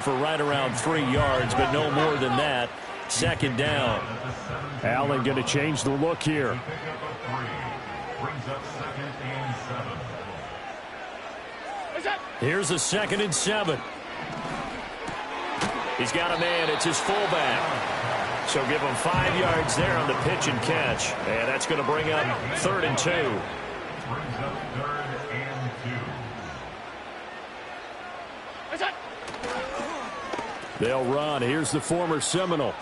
for right around 3 yards, but no more than that. Second down. Allen going to change the look here. Here's a 2nd and 7. He's got a man. It's his fullback. So give him 5 yards there on the pitch and catch. And that's going to bring up 3rd and 2. They'll run. Here's the former Seminole.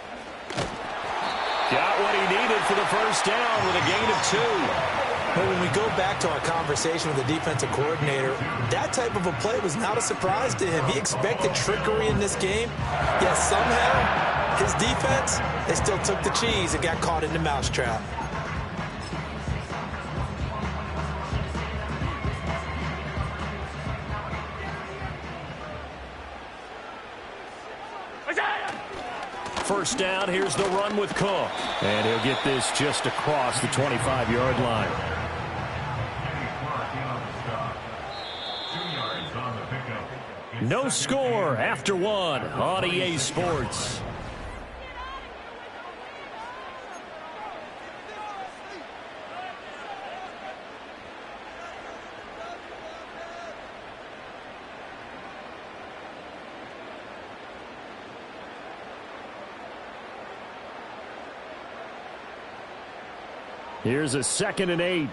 Got what he needed for the first down with a gain of 2. But when we go back to our conversation with the defensive coordinator, that type of a play was not a surprise to him. He expected trickery in this game, yet somehow his defense, they still took the cheese and got caught in the mousetrap. First down, here's the run with Cook. And he'll get this just across the 25-yard line. No score after 1 on EA Sports. Here's a 2nd and 8.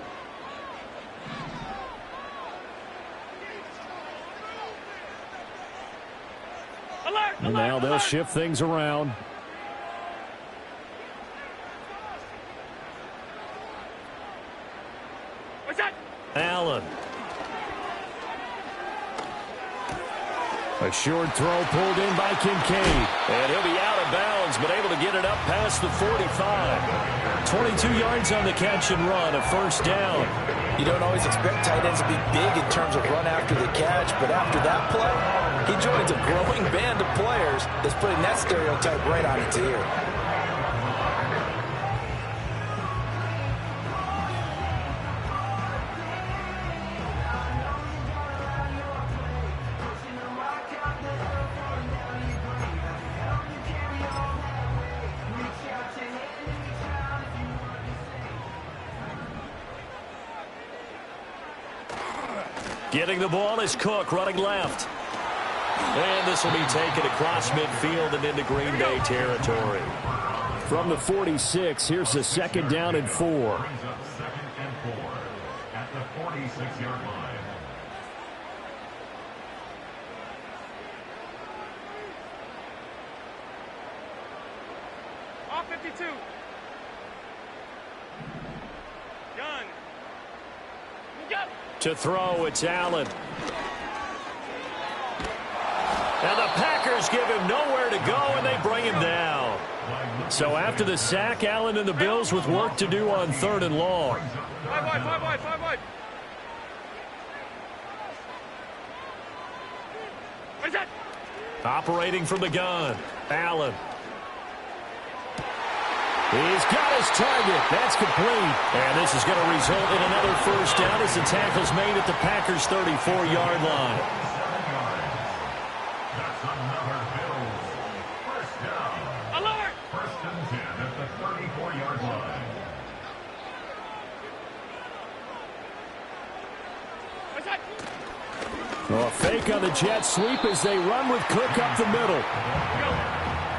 And now they'll shift things around. Allen. A short throw pulled in by Kincaid. And he'll be out of bounds, but able to get it up past the 45. 22 yards on the catch and run, a first down. You don't always expect tight ends to be big in terms of run after the catch, but after that play, he joins a growing band of players that's putting that stereotype right on its ear. Getting the ball is Cook, running left. And this will be taken across midfield and into Green Bay territory. From the 46, here's a 2nd down and 4. At the 46-yard line. Off 52. Gun. To throw, it's Allen. And the Packers give him nowhere to go, and they bring him down. So after the sack, Allen and the Bills with work to do on 3rd and long. 5 wide. What is that? Operating from the gun, Allen. He's got his target. That's complete. And this is going to result in another first down as the tackle's made at the Packers' 34-yard line. That's another Bills first down. Alert! 1st and 10 at the 34-yard line. What's that? A fake on the jet sweep as they run with Cook up the middle.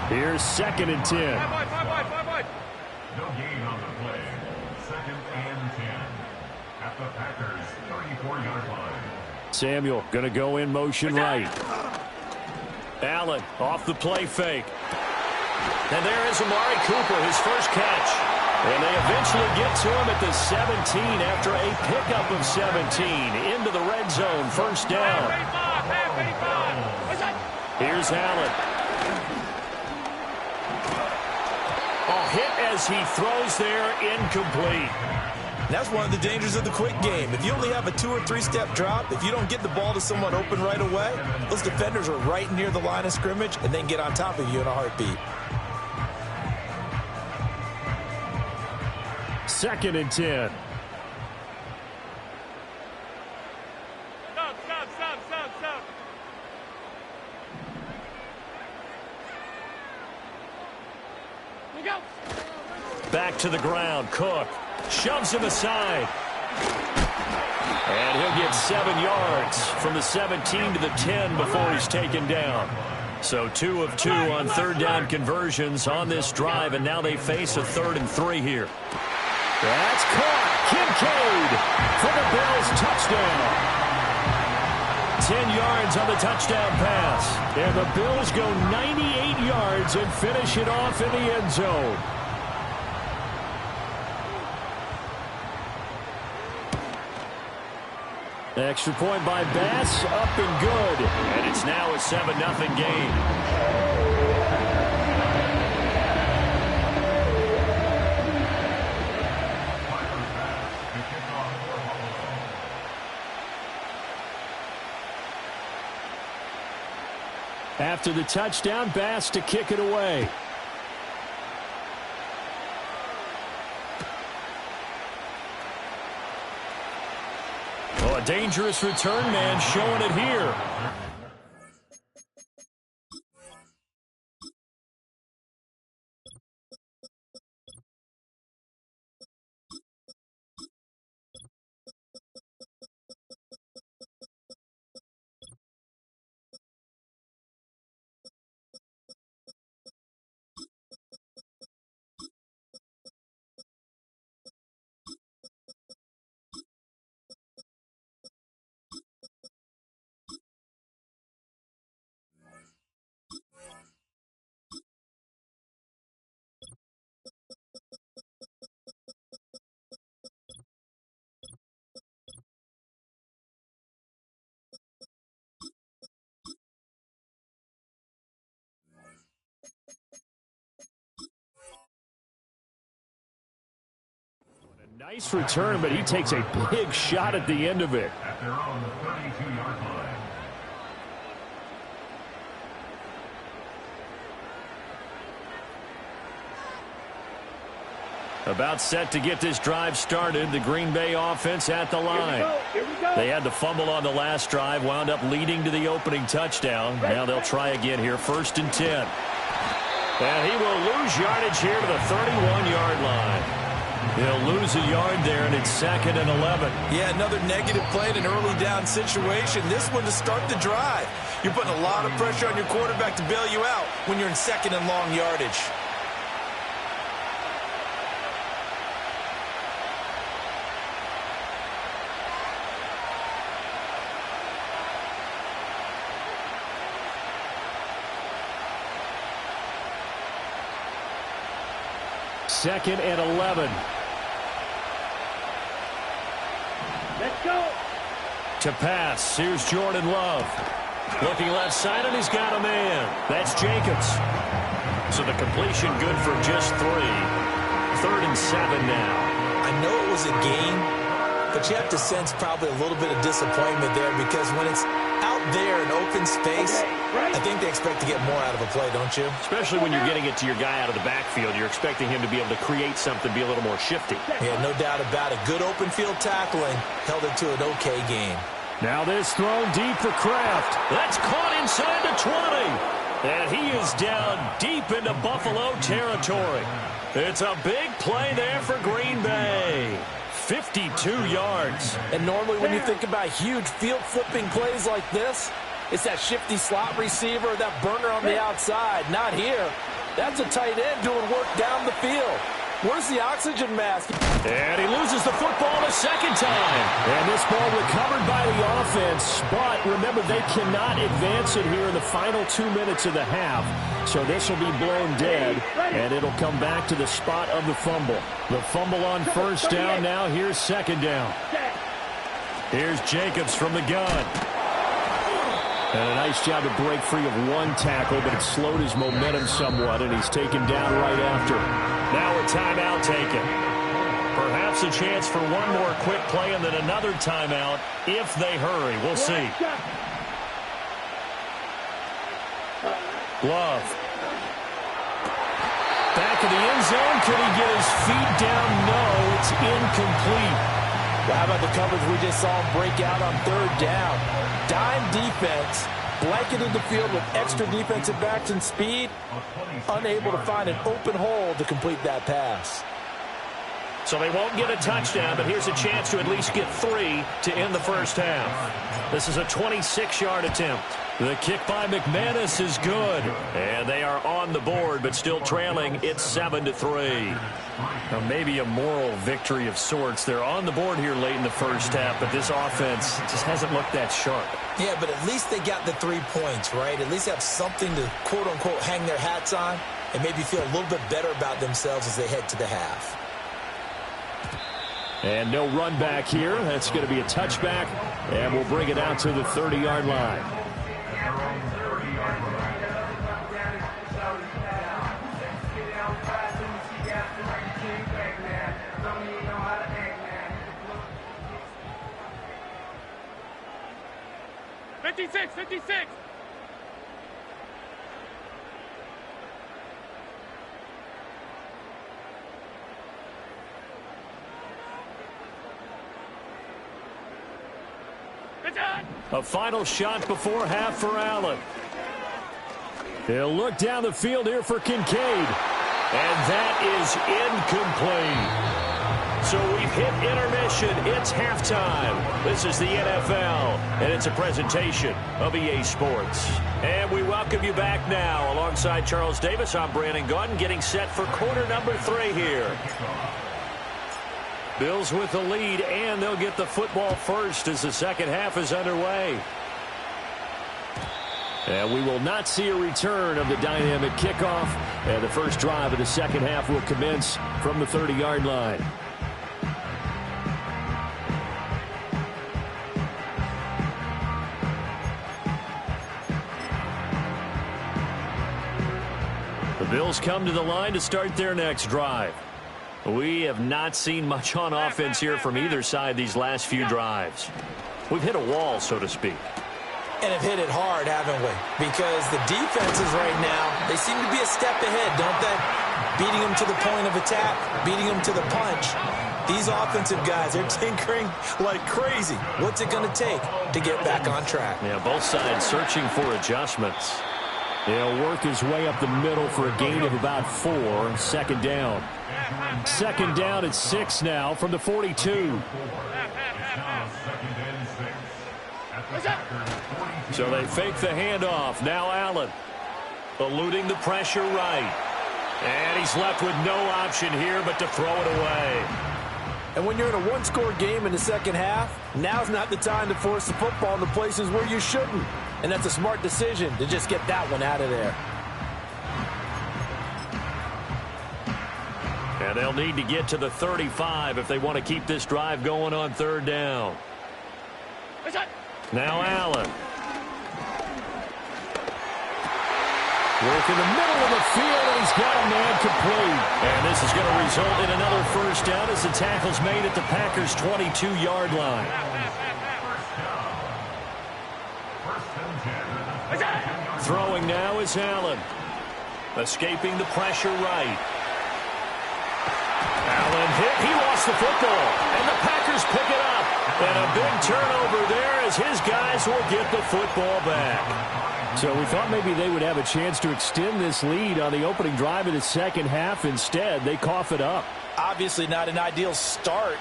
Here's 2nd and 10. 5 wide. No gain on the play. 2nd and 10 at the Packers' 34-yard line. Samuel going to go in motion right. Allen off the play fake. And there is Amari Cooper, his first catch. And they eventually get to him at the 17 after a pickup of 17 into the red zone. First down. Here's Allen. Hit as he throws there, incomplete. That's one of the dangers of the quick game. If you only have a 2- or 3-step drop, if you don't get the ball to someone open right away, those defenders are right near the line of scrimmage, and they can get on top of you in a heartbeat. 2nd and 10. Stop. Back to the ground. Cook shoves him aside. And he'll get 7 yards from the 17 to the 10 before he's taken down. So 2 of 2 on third down conversions on this drive, and now they face a 3rd and 3 here. That's caught. Kincaid for the Bills touchdown. 10 yards on the touchdown pass. And the Bills go 98 yards and finish it off in the end zone. Extra point by Bass, up and good. And it's now a 7-0 game. After the touchdown, Bass to kick it away. Oh, a dangerous return man showing it here. Nice return, but he takes a big shot at the end of it. At their own 32-yard line. About set to get this drive started. The Green Bay offense at the line. They had the fumble on the last drive, wound up leading to the opening touchdown. Now they'll try again here, 1st and 10. And he will lose yardage here to the 31-yard line. He'll lose a yard there, and it's 2nd and 11. Yeah, another negative play in an early down situation. This one to start the drive. You're putting a lot of pressure on your quarterback to bail you out when you're in 2nd and long yardage. Second and 11. Let's go. To pass, here's Jordan Love. Looking left side, and he's got a man. That's Jacobs. So the completion good for just 3. 3rd and 7 now. I know it was a game, but you have to sense probably a little bit of disappointment there because when it's out there in open space, I think they expect to get more out of a play, don't you? Especially when you're getting it to your guy out of the backfield. You're expecting him to be able to create something, be a little more shifty. Yeah, no doubt about it. Good open field tackling held it to an okay game. Now this thrown deep for Kraft. That's caught inside the 20. And he is down deep into Buffalo territory. It's a big play there for Green Bay. 52 yards. And normally when you think about huge field-flipping plays like this, it's that shifty slot receiver, that burner on the outside. Not here. That's a tight end doing work down the field. Where's the oxygen mask? And he loses the football a second time. And this ball recovered by the offense. But remember, they cannot advance it here in the final 2 minutes of the half. So this will be blown dead, and it'll come back to the spot of the fumble. The fumble on first down. Now here's second down. Here's Jacobs from the gun. And a nice job to break free of one tackle, but it slowed his momentum somewhat, and he's taken down right after. Now a timeout taken. Perhaps a chance for one more quick play and then another timeout if they hurry. We'll see. Love. Back of the end zone. Could he get his feet down? No, it's incomplete. How about the coverage we just saw him break out on third down? Dime defense, blanketed the field with extra defensive backs and speed, unable to find an open hole to complete that pass. So they won't get a touchdown, but here's a chance to at least get 3 to end the first half. This is a 26-yard attempt. The kick by McManus is good. And they are on the board, but still trailing. It's 7-3. Now, maybe a moral victory of sorts. They're on the board here late in the first half, but this offense just hasn't looked that sharp. Yeah, but at least they got the 3 points, right? At least have something to, quote-unquote, hang their hats on and maybe feel a little bit better about themselves as they head to the half. And no run back here. That's going to be a touchback, and we'll bring it out to the 30-yard line. '56. A final shot before half for Allen. He'll look down the field here for Kincaid. And that is incomplete. So we've hit intermission. It's halftime. This is the NFL, and it's a presentation of EA Sports. And we welcome you back now. Alongside Charles Davis, I'm Brandon Gaudin, getting set for quarter number 3 here. Bills with the lead, and they'll get the football first as the second half is underway. And we will not see a return of the dynamic kickoff. And the first drive of the second half will commence from the 30-yard line. The Bills come to the line to start their next drive. We have not seen much on offense here from either side these last few drives. We've hit a wall, so to speak. And have hit it hard, haven't we? Because the defenses right now, they seem to be a step ahead, don't they? Beating them to the point of attack, beating them to the punch. These offensive guys are tinkering like crazy. What's it going to take to get back on track? Yeah, both sides searching for adjustments. He'll work his way up the middle for a gain of about 4. Second down. Second down at 6 now from the 42. So they fake the handoff. Now Allen eluding the pressure right. And he's left with no option here but to throw it away. And when you're in a one-score game in the second half, now's not the time to force the football in the places where you shouldn't. And that's a smart decision to just get that one out of there. And they'll need to get to the 35 if they want to keep this drive going on third down. Now Allen. Work in the middle of the field, and he's got a man complete. And this is going to result in another first down as the tackle's made at the Packers' 22-yard line. Throwing now is Allen. Escaping the pressure right. Allen hit. He lost the football. And the Packers pick it up. And a big turnover there as his guys will get the football back. So we thought maybe they would have a chance to extend this lead on the opening drive of the second half. Instead, they cough it up. Obviously not an ideal start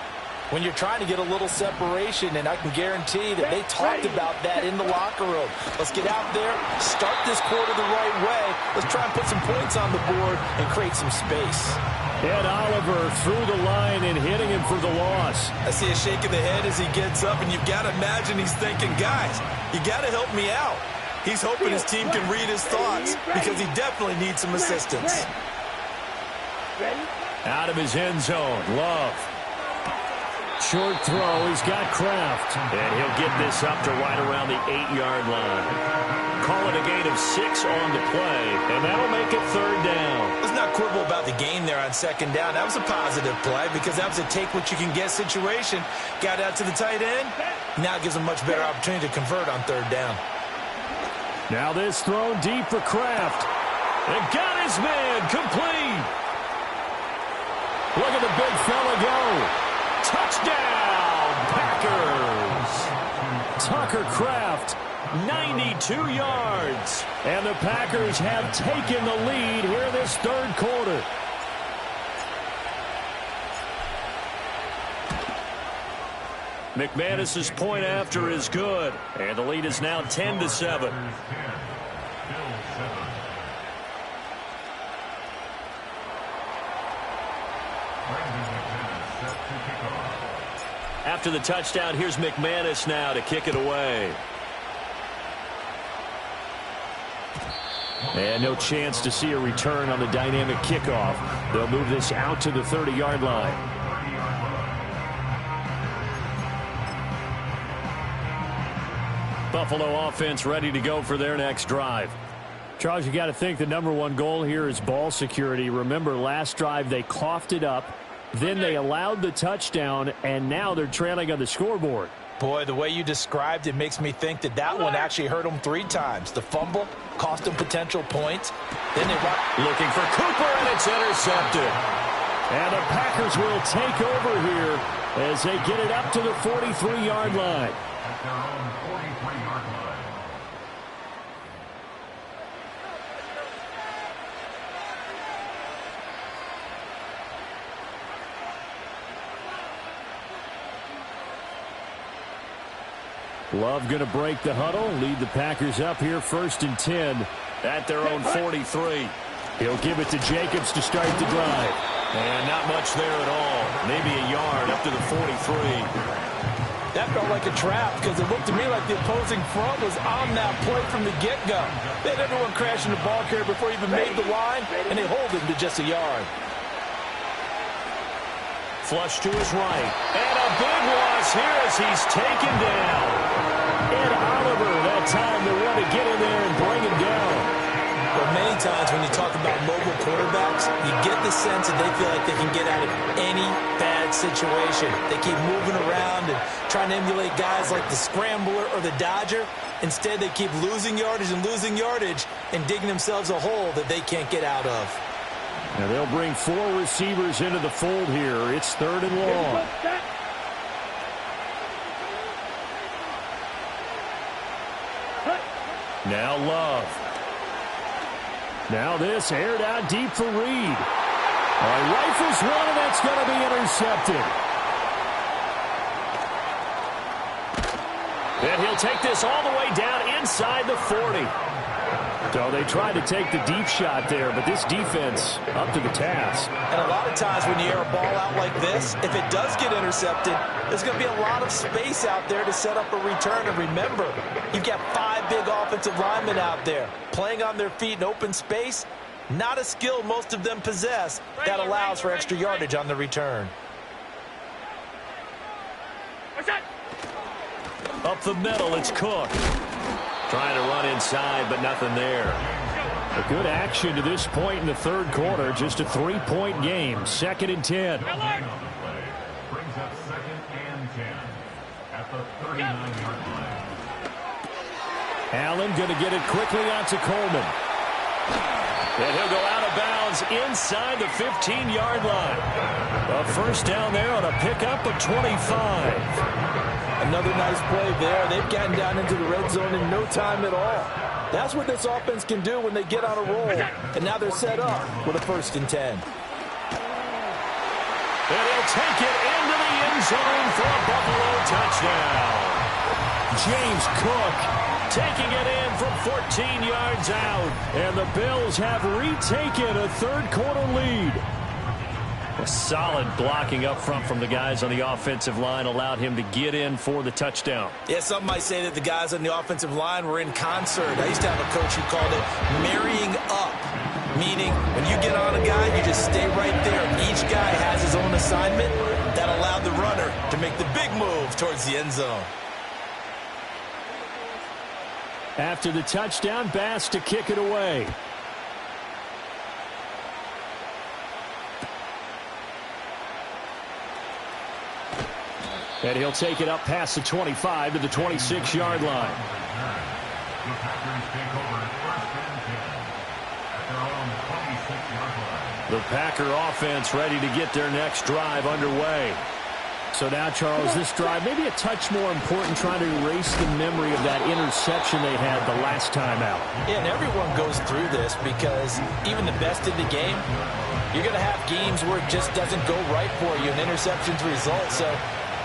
when you're trying to get a little separation, and I can guarantee that they talked about that in the locker room. Let's get out there, start this quarter the right way. Let's try and put some points on the board and create some space. Ed Oliver through the line and hitting him for the loss. I see a shake of the head as he gets up, and you've got to imagine he's thinking, guys, you got to help me out. He's hoping his team can read his thoughts because he definitely needs some assistance. Out of his end zone, Love. Short throw, he's got Kraft. And he'll get this up to right around the 8-yard line. Call it a gain of 6 on the play, and that'll make it third down. Let's not quibble about the game there on second down. That was a positive play because that was a take-what-you-can-get situation. Got out to the tight end. Now it gives him a much better opportunity to convert on third down. Now this thrown deep for Kraft. And got his man complete. Look at the big fella go. Touchdown, Packers. Tucker Kraft 92 yards. And the Packers have taken the lead here in this third quarter. McManus's point after is good. And the lead is now 10-7. After the touchdown, here's McManus now to kick it away. And no chance to see a return on the dynamic kickoff. They'll move this out to the 30-yard line. Buffalo offense ready to go for their next drive. Charles, you got to think the number one goal here is ball security. Remember, last drive they coughed it up. Then they allowed the touchdown, and now they're trailing on the scoreboard. Boy, the way you described it makes me think that that one actually hurt them 3 times. The fumble cost them potential points. Then they looking for Cooper, and it's intercepted. And the Packers will take over here as they get it up to the 43-yard line. At their own 43-yard line. Love going to break the huddle, lead the Packers up here 1st and 10. At their own 43. He'll give it to Jacobs to start the drive. And not much there at all. Maybe a yard up to the 43. That felt like a trap because it looked to me like the opposing front was on that play from the get-go. They had everyone crashing the ball carrier before he even made the line, and they hold him to just a yard. Flush to his right. And a big loss here as he's taken down. Ed Oliver, that time they want to get in there and bring him down. But many times when you talk about mobile quarterbacks, you get the sense that they feel like they can get out of any bad situation. They keep moving around and trying to emulate guys like the Scrambler or the Dodger. Instead, they keep losing yardage and digging themselves a hole that they can't get out of. Now they'll bring 4 receivers into the fold here. It's 3rd and long. Now Love. Now this aired out deep for Reed. Rifles one, and that's going to be intercepted. And he'll take this all the way down inside the 40. So they tried to take the deep shot there, but this defense up to the task. And a lot of times when you air a ball out like this, if it does get intercepted, there's going to be a lot of space out there to set up a return. And remember, you've got 5 big offensive linemen out there playing on their feet in open space. Not a skill most of them possess that allows for extra yardage on the return. Up the middle, it's Cook. Trying to run inside, but nothing there. A good action to this point in the third quarter. Just a 3-point game. 2nd and 10. Brings up 2nd and 10 at the 39-yard line. Allen going to get it quickly onto Coleman. And he'll go out of bounds inside the 15-yard line. A first down there on a pickup of 25. Another nice play there. They've gotten down into the red zone in no time at all. That's what this offense can do when they get on a roll. And now they're set up with a 1st and 10. And he'll take it into the end zone for a Buffalo touchdown. James Cook taking it in from 14 yards out. And the Bills have retaken a third quarter lead. A solid blocking up front from the guys on the offensive line allowed him to get in for the touchdown. Yeah, some might say that the guys on the offensive line were in concert. I used to have a coach who called it marrying up, meaning when you get on a guy, you just stay right there. Each guy has his own assignment that allowed the runner to make the big move towards the end zone. After the touchdown, Bass to kick it away. And he'll take it up past the 25 to the 26-yard line. The Packers take over 1st and 10 at their own 26-yard line. The Packer offense ready to get their next drive underway. So now, Charles, this drive maybe a touch more important, trying to erase the memory of that interception they had the last time out. Yeah, and everyone goes through this because even the best in the game, you're going to have games where it just doesn't go right for you, and interceptions result. So,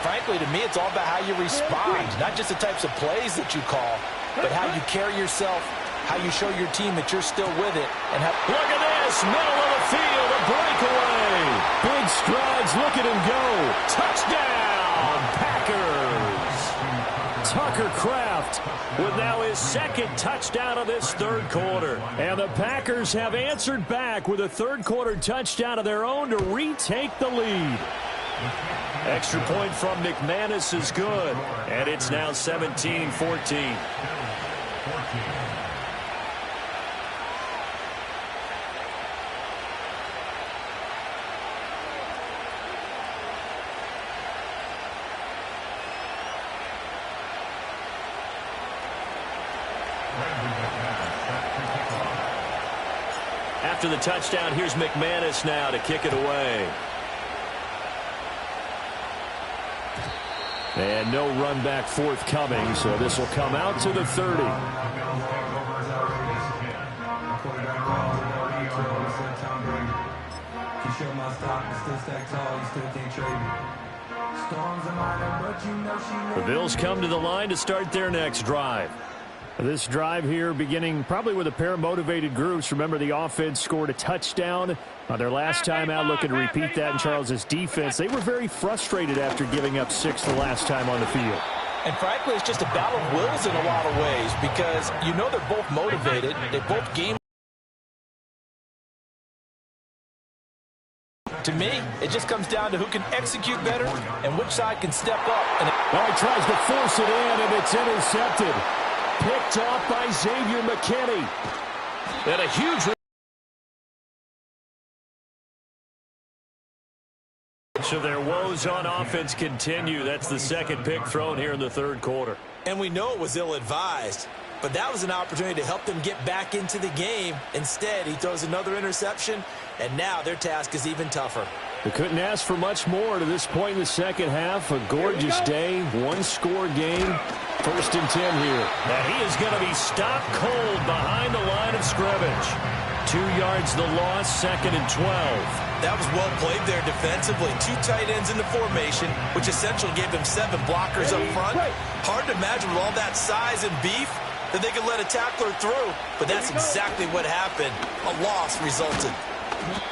frankly, to me, it's all about how you respond, not just the types of plays that you call, but how you carry yourself, how you show your team that you're still with it. And how look at this, middle of the field, a breakaway. Big strides, look at him go. Touchdown, Packers. Tucker Kraft with now his second touchdown of this third quarter. And the Packers have answered back with a third quarter touchdown of their own to retake the lead. Extra point from McManus is good, and it's now 17-14. After the touchdown, here's McManus now to kick it away. And no run back forthcoming, so this will come out to the 30. The Bills come to the line to start their next drive. This drive here beginning probably with a pair of motivated groups. Remember, the offense scored a touchdown on their last time out, looking to repeat that in Charles's defense. They were very frustrated after giving up 6 the last time on the field. And frankly, it's just a battle of wills in a lot of ways because you know they're both motivated. They both game. To me, it just comes down to who can execute better and which side can step up. And he tries to force it in, and it's intercepted. Picked off by Xavier McKinney. And a huge so their woes on offense continue. That's the second pick thrown here in the third quarter. And we know it was ill-advised, but that was an opportunity to help them get back into the game. Instead, he throws another interception, and now their task is even tougher. They couldn't ask for much more to this point in the second half. A gorgeous day, one-score game. 1st and 10 here. And he is going to be stopped cold behind the line of scrimmage. 2 yards the loss, 2nd and 12. That was well played there defensively. 2 tight ends in the formation, which essentially gave them 7 blockers up front. Hard to imagine with all that size and beef that they could let a tackler through. But that's exactly what happened. A loss resulted.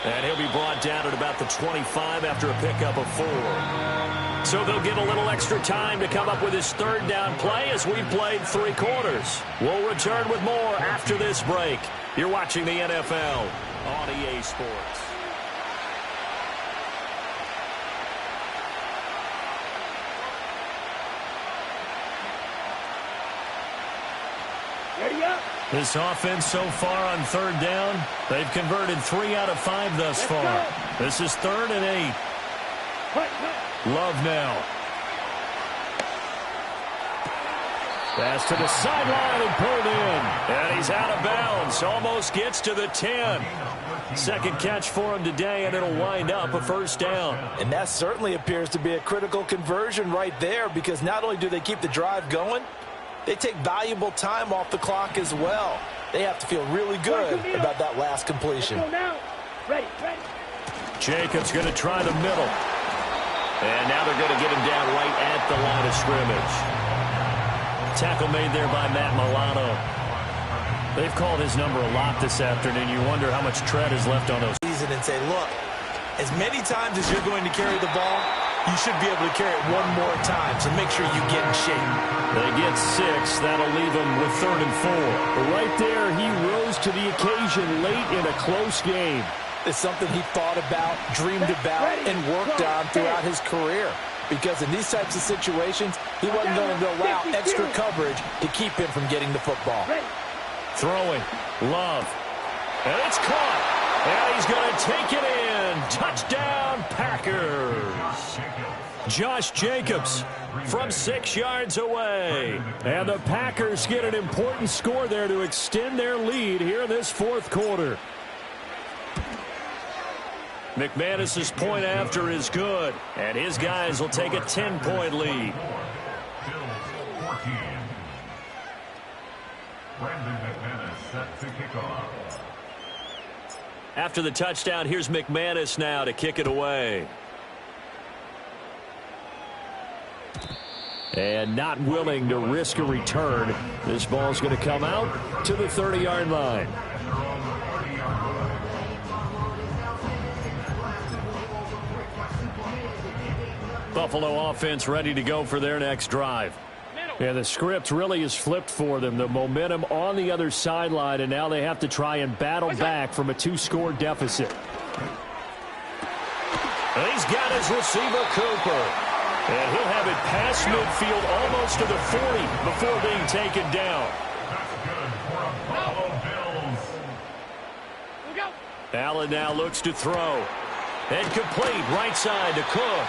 And he'll be brought down at about the 25 after a pickup of 4. So they'll get a little extra time to come up with his third down play as we've played 3 quarters. We'll return with more after this break. You're watching the NFL on EA Sports. This offense so far on third down, they've converted 3 out of 5 thus far. This is 3rd and 8. Love now. Pass to the sideline and pulled in. And he's out of bounds. Almost gets to the 10. Second catch for him today, and it'll wind up a first down. And that certainly appears to be a critical conversion right there because not only do they keep the drive going, they take valuable time off the clock as well. They have to feel really good about that last completion. Jacobs going to try the middle. And now they're going to get him down right at the line of scrimmage. Tackle made there by Matt Milano. They've called his number a lot this afternoon. You wonder how much tread is left on those. And say, look, as many times as you're going to carry the ball, you should be able to carry it one more time, so make sure you get in shape. They get 6. That'll leave them with 3rd and 4. Right there, he rose to the occasion late in a close game. It's something he thought about, dreamed about, and worked on throughout his career. Because in these types of situations, he wasn't going to allow extra coverage to keep him from getting the football. Throwing. Love. And it's caught. And he's going to take it in. Touchdown, Packers. Josh Jacobs from 6 yards away. And the Packers get an important score there to extend their lead here in this 4th quarter. McManus's point after is good, and his guys will take a 10-point lead. Bills 14. Brandon McManus set to kick off. After the touchdown, here's McManus now to kick it away. And not willing to risk a return. This ball's going to come out to the 30-yard line. Buffalo offense ready to go for their next drive. Yeah, the script really is flipped for them. The momentum on the other sideline, and now they have to try and battle back from a 2-score deficit. And he's got his receiver, Cooper. And he'll have it past midfield almost to the 40 before being taken down. That's good for a Buffalo Bills. Allen now looks to throw. And complete right side to Cook.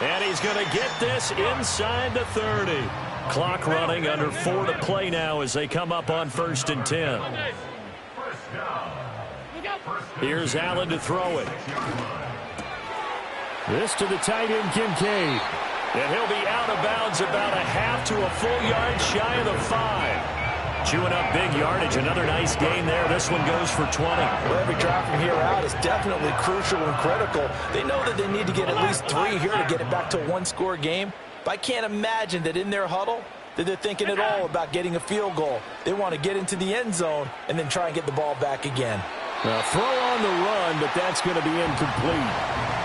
And he's going to get this inside the 30. Clock running, under 4 to play now as they come up on 1st and 10. First down. Here's Allen to throw it. This to the tight end, Kincaid. And he'll be out of bounds about a half to a full yard shy of the 5. Chewing up big yardage. Another nice gain there. This one goes for 20. Well, every drive from here out is definitely crucial and critical. They know that they need to get at least 3 here to get it back to a 1-score game. But I can't imagine that in their huddle that they're thinking at all about getting a field goal. They want to get into the end zone and then try and get the ball back again. Now, throw on the run, but that's going to be incomplete.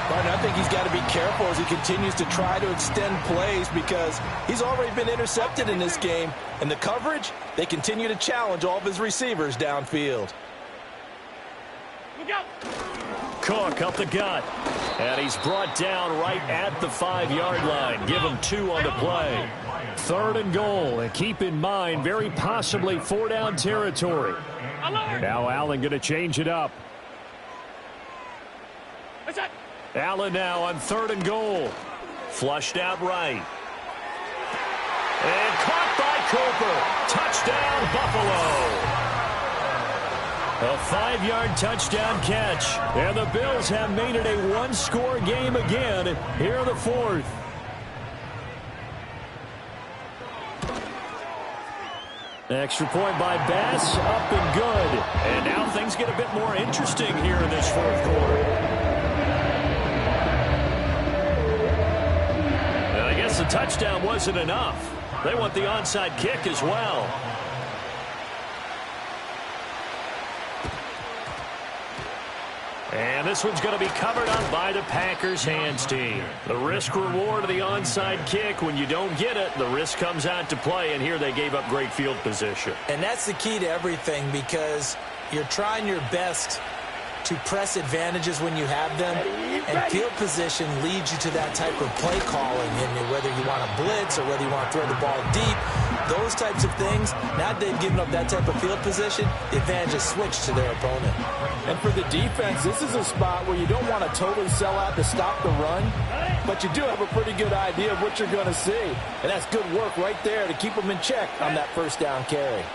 But I think he's got to be careful as he continues to try to extend plays because he's already been intercepted in this game. And the coverage, they continue to challenge all of his receivers downfield. Cook up the gut. And he's brought down right at the 5-yard line. Give him 2 on the play. 3rd and goal. And keep in mind, very possibly 4-down territory. Now Allen going to change it up. Allen now on 3rd and goal. Flushed out right. And caught by Cooper. Touchdown, Buffalo. A 5-yard touchdown catch. And the Bills have made it a 1-score game again here in the 4th. Extra point by Bass, up and good. And now things get a bit more interesting here in this 4th quarter. And I guess the touchdown wasn't enough. They want the onside kick as well. And this one's going to be covered up by the Packers hands team. The risk reward of the onside kick. When you don't get it, the risk comes out to play, and here they gave up great field position. And that's the key to everything because you're trying your best to press advantages when you have them, and field position leads you to that type of play calling, and whether you want to blitz or whether you want to throw the ball deep, those types of things. Now they've given up that type of field position, the advantage is switched to their opponent. And for the defense, this is a spot where you don't want to totally sell out to stop the run, but you do have a pretty good idea of what you're going to see. And that's good work right there to keep them in check on that 1st down carry.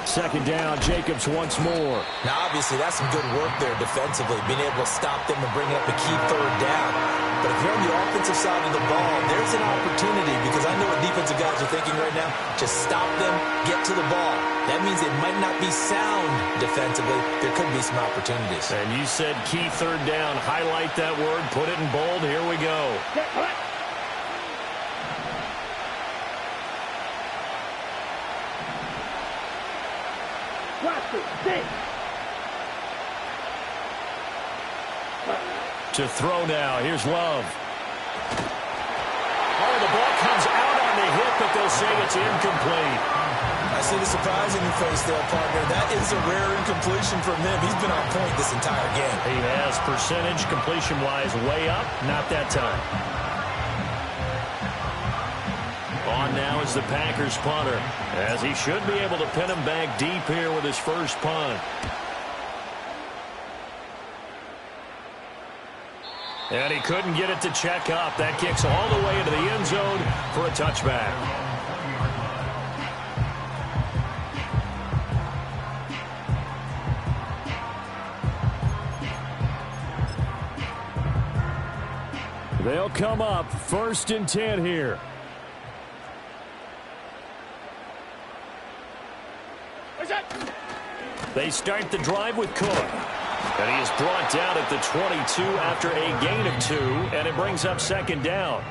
Second down, Jacobs once more. Now, obviously, that's some good work there defensively, being able to stop them and bring up a key 3rd down. But if you're on the offensive side of the ball, there's an opportunity because I know what defensive guys are thinking right now. Just stop them, get to the ball. That means it might not be sound defensively. There could be some opportunities. And you said key 3rd down. Highlight that word. Put it in bold. Here we go. To throw now. Here's Love. Oh, the ball comes out on the hit, but they'll say it's incomplete. I see the surprise in your face there, partner. That is a rare incompletion from him. He's been on point this entire game. He has percentage completion-wise way up. Not that time. On now is the Packers punter, as he should be able to pin him back deep here with his first punt. And he couldn't get it to check up. That kicks all the way into the end zone for a touchback. They'll come up 1st and 10 here. They start the drive with Cook. And he is brought down at the 22 after a gain of 2, and it brings up 2nd down.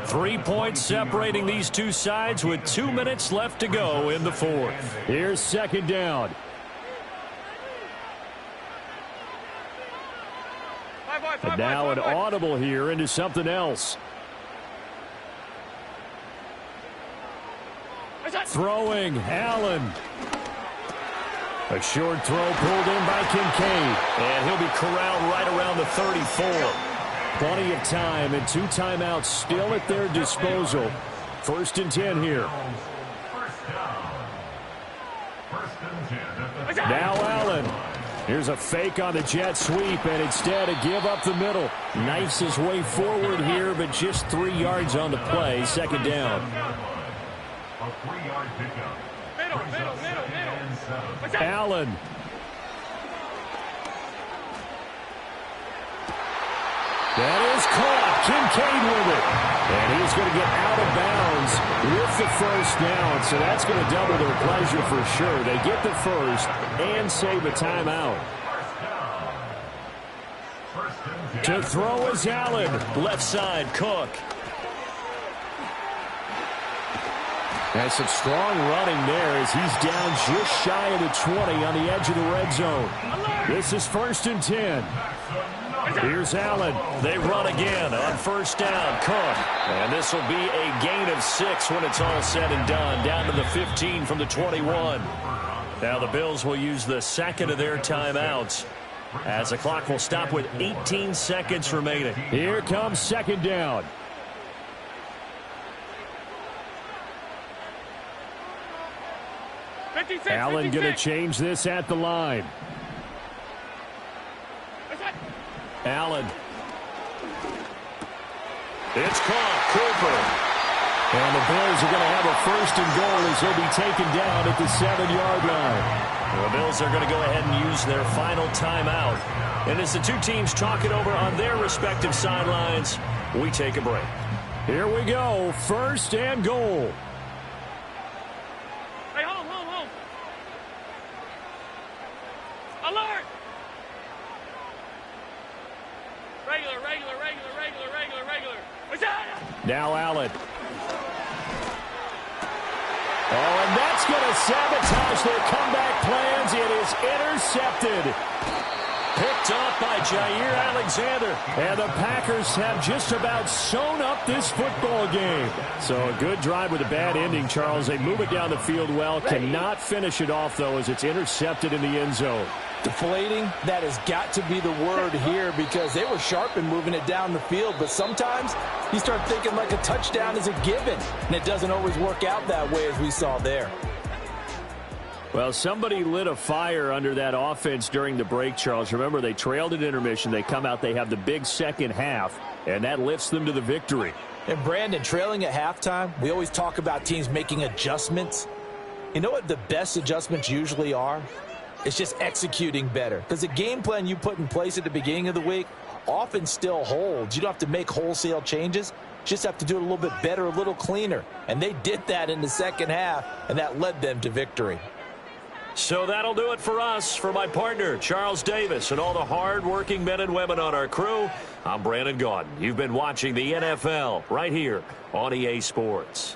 3 points separating these two sides with 2 minutes left to go in the 4th. Here's 2nd down. And now an audible here into something else. Throwing, Allen. A short throw pulled in by Kincaid. And he'll be corralled right around the 34. Plenty of time and 2 timeouts still at their disposal. 1st and 10 here. Now Allen. Here's a fake on the jet sweep, and instead a give up the middle. Knifes his way forward here, but just 3 yards on the play. 2nd down. A 3-yard pickup. Middle. Allen. That is caught. Kincaid with it. And he's going to get out of bounds with the 1st down. So that's going to double their pleasure for sure. They get the 1st and save a timeout. To throw is Allen. Left side, Cook. And some strong running there as he's down just shy of the 20 on the edge of the red zone. This is 1st and 10. Here's Allen. They run again on 1st down. Cook. And this will be a gain of 6 when it's all said and done. Down to the 15 from the 21. Now the Bills will use the 2nd of their timeouts as the clock will stop with 18 seconds remaining. Here comes 2nd down. Allen going to change this at the line. Allen. It's caught. Cooper. And the Bills are going to have a 1st and goal as he'll be taken down at the 7-yard line. The Bills are going to go ahead and use their final timeout. And as the two teams talk it over on their respective sidelines, we take a break. Here we go. 1st and goal. Hey, home. Alert! Regular. Now Allen. Oh, and that's going to sabotage their comeback plans. It is intercepted. Picked off by Jair Alexander. And the Packers have just about sewn up this football game. So a good drive with a bad ending, Charles. They move it down the field well. Cannot finish it off, though, as it's intercepted in the end zone. Deflating, that has got to be the word here because they were sharp in moving it down the field. But sometimes you start thinking like a touchdown is a given. And it doesn't always work out that way as we saw there. Well, somebody lit a fire under that offense during the break, Charles. Remember, they trailed at intermission. They come out, they have the big second half, and that lifts them to the victory. And, Brandon, trailing at halftime, we always talk about teams making adjustments. You know what the best adjustments usually are? It's just executing better. Because the game plan you put in place at the beginning of the week often still holds. You don't have to make wholesale changes. You just have to do it a little bit better, a little cleaner. And they did that in the second half, and that led them to victory. So that'll do it for us. For my partner, Charles Davis, and all the hard-working men and women on our crew, I'm Brandon Gaudin. You've been watching the NFL right here on EA Sports.